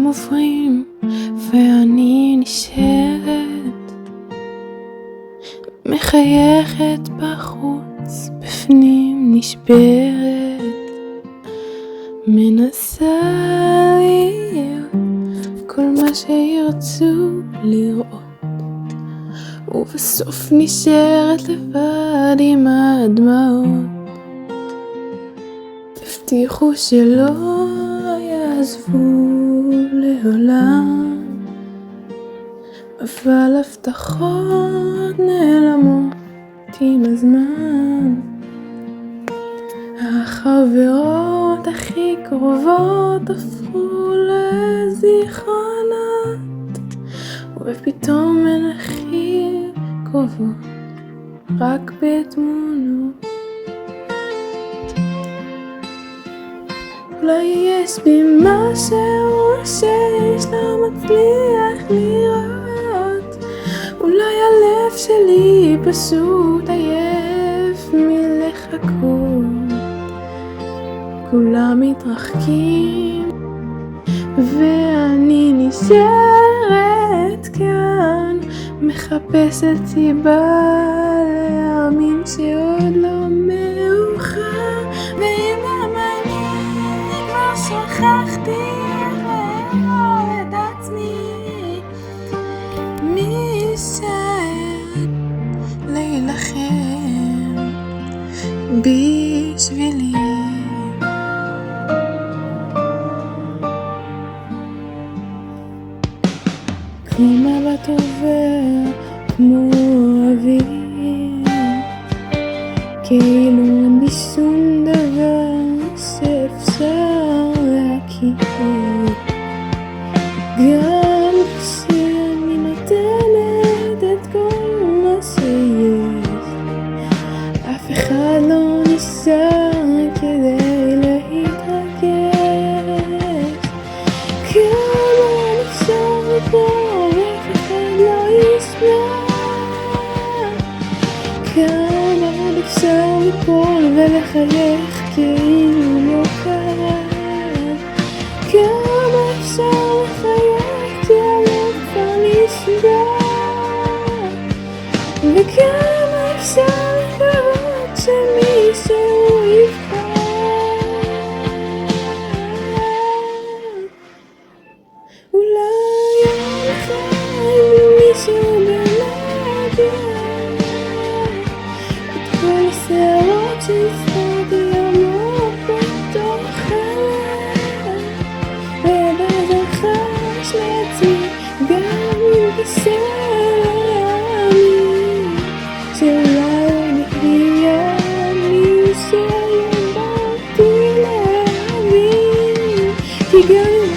עוברים ואני נשארת מחייכת בחוץ, בפנים נשברת, מנסה להיות כל מה שירצו לראות, ובסוף נשארת לבד עם הדמעות. הבטיחו שלא יעזבו לעולם, אבל הבטחות נעלמות עם הזמן. החברות הכי קרובות הפכו לזיכרונות, ופתאום הן הכי קרובות רק בתמונות. אולי יש בי משהו שיש לא מצליח לראות, אולי הלב שלי פשוט עייף מלחכות. כולם מתרחקים ואני נשארת כאן, מחפשת סיבה להאמין שעוד לא מאוחר. ואם אני כבר שכחתי איך לאהוב את עצמי, מי יישאר להילחם בשבילי? כמו מבט עובר כמו אוויר, כאילו אין בי שום דבר שאפשר להכיר. גם כשאני נותנת את כל מה שיש, אף אחד לא נשאר כדי להתרגש. כמה אפשר לקרוא ואף אחד לא ישמע, כמה אפשר ליפול ולחייך כאילו לא קרה, כמה אפשר לחייך כי הלב כבר נשבר, וכמה אפשר לקוות שמישהו יבחר. אולי יום אחד מישהו באמת יראה את כל השערות שהסתרתי עמוק בתוך הלב, ובעזרך לעצמי גם אם קשה להאמין שאולי נהיה מי שהיום באתי להבין. כי גם אם